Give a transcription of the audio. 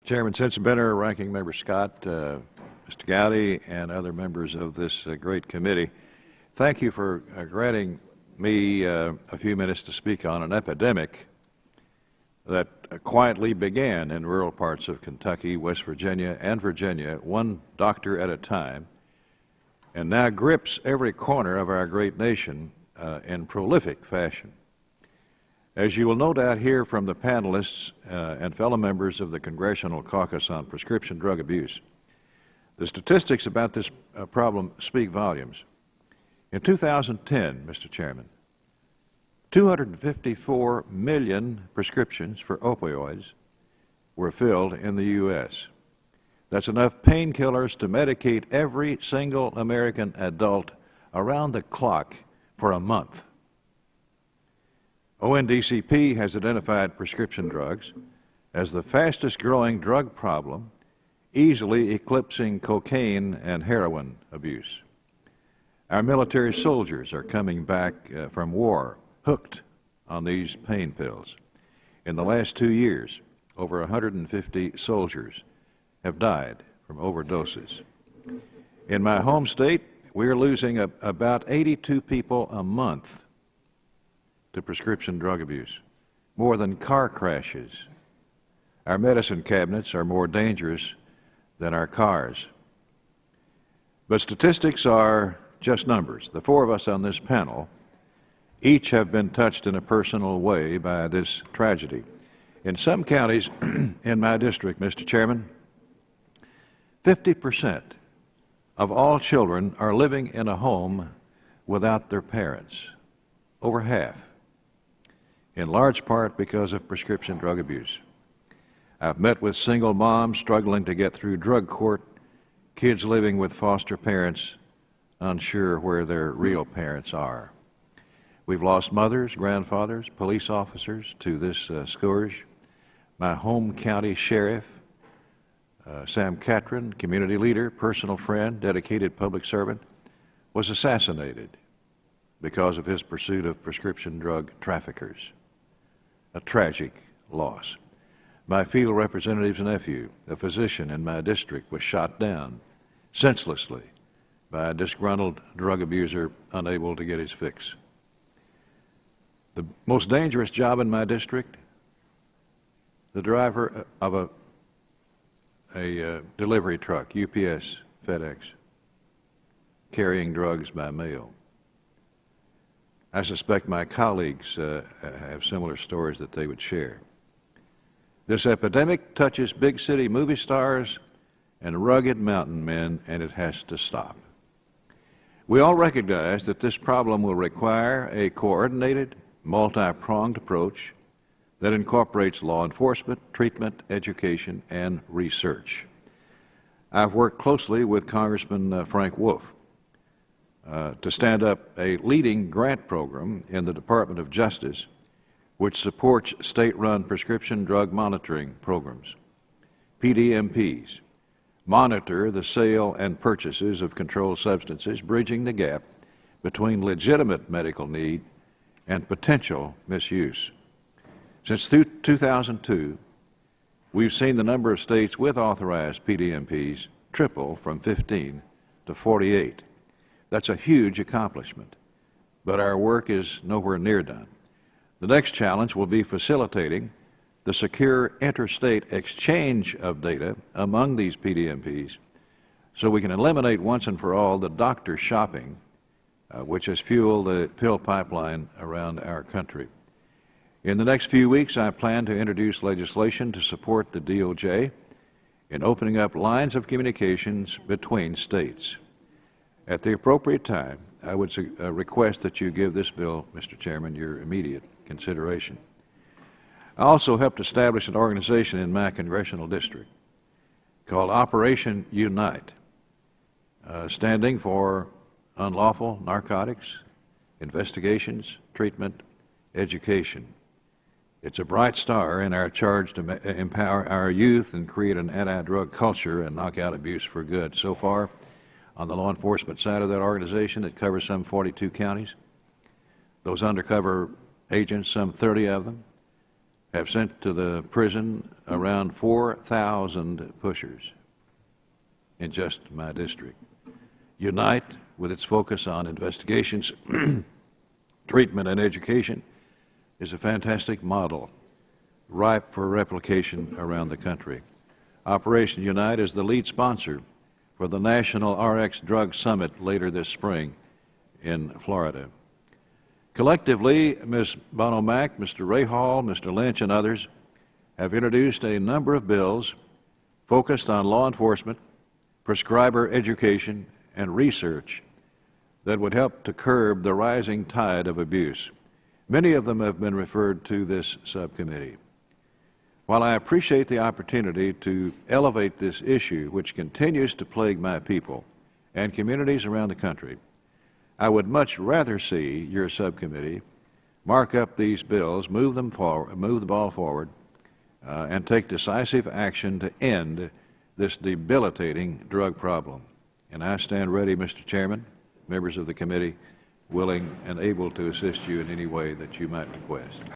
Chairman Sensenbrenner, Ranking Member Scott, Mr. Gowdy, and other members of this great committee, thank you for granting me a few minutes to speak on an epidemic that quietly began in rural parts of Kentucky, West Virginia, and Virginia, one doctor at a time, and now grips every corner of our great nation in prolific fashion. As you will no doubt hear from the panelists and fellow members of the Congressional Caucus on Prescription Drug Abuse, the statistics about this problem speak volumes. In 2010, Mr. Chairman, 254 million prescriptions for opioids were filled in the U.S. That's enough painkillers to medicate every single American adult around the clock for a month. ONDCP has identified prescription drugs as the fastest growing drug problem, easily eclipsing cocaine and heroin abuse. Our military soldiers are coming back from war hooked on these pain pills. In the last 2 years, over 150 soldiers have died from overdoses. In my home state, we are losing about 82 people a month to prescription drug abuse, more than car crashes. Our medicine cabinets are more dangerous than our cars. But statistics are just numbers. The four of us on this panel each have been touched in a personal way by this tragedy. In some counties in my district, Mr. Chairman, 50% of all children are living in a home without their parents, over half, in large part because of prescription drug abuse. I've met with single moms struggling to get through drug court, kids living with foster parents, unsure where their real parents are. We've lost mothers, grandfathers, police officers to this scourge. My home county sheriff, Sam Catron, community leader, personal friend, dedicated public servant, was assassinated because of his pursuit of prescription drug traffickers. A tragic loss. My field representative's nephew, a physician in my district, was shot down senselessly by a disgruntled drug abuser unable to get his fix. The most dangerous job in my district, the driver of a delivery truck, UPS, FedEx, carrying drugs by mail. I suspect my colleagues have similar stories that they would share. This epidemic touches big city movie stars and rugged mountain men, and it has to stop. We all recognize that this problem will require a coordinated, multi-pronged approach that incorporates law enforcement, treatment, education, and research. I've worked closely with Congressman Frank Wolf to stand up a leading grant program in the Department of Justice which supports state-run prescription drug monitoring programs. PDMPs monitor the sale and purchases of controlled substances, bridging the gap between legitimate medical need and potential misuse. Since 2002, we've seen the number of states with authorized PDMPs triple from 15 to 48. That's a huge accomplishment, but our work is nowhere near done. The next challenge will be facilitating the secure interstate exchange of data among these PDMPs so we can eliminate once and for all the doctor shopping which has fueled the pill pipeline around our country. In the next few weeks, I plan to introduce legislation to support the DOJ in opening up lines of communications between states. At the appropriate time, I would request that you give this bill, Mr. Chairman, your immediate consideration. I also helped establish an organization in my congressional district called Operation Unite, standing for unlawful narcotics, investigations, treatment, education. It's a bright star in our charge to empower our youth and create an anti-drug culture and knock out abuse for good. So far, on the law enforcement side of that organization, it covers some 42 counties. Those undercover agents, some 30 of them, have sent to the prison around 4,000 pushers in just my district. Unite, with its focus on investigations, treatment, and education, is a fantastic model, ripe for replication around the country. Operation Unite is the lead sponsor for the National RX Drug Summit later this spring in Florida. Collectively, Ms. Bono Mack, Mr. Ray Hall, Mr. Lynch, and others have introduced a number of bills focused on law enforcement, prescriber education, and research that would help to curb the rising tide of abuse. Many of them have been referred to this subcommittee. While I appreciate the opportunity to elevate this issue, which continues to plague my people and communities around the country, I would much rather see your subcommittee mark up these bills, move the ball forward, and take decisive action to end this debilitating drug problem. And I stand ready, Mr. Chairman, members of the committee, willing and able to assist you in any way that you might request.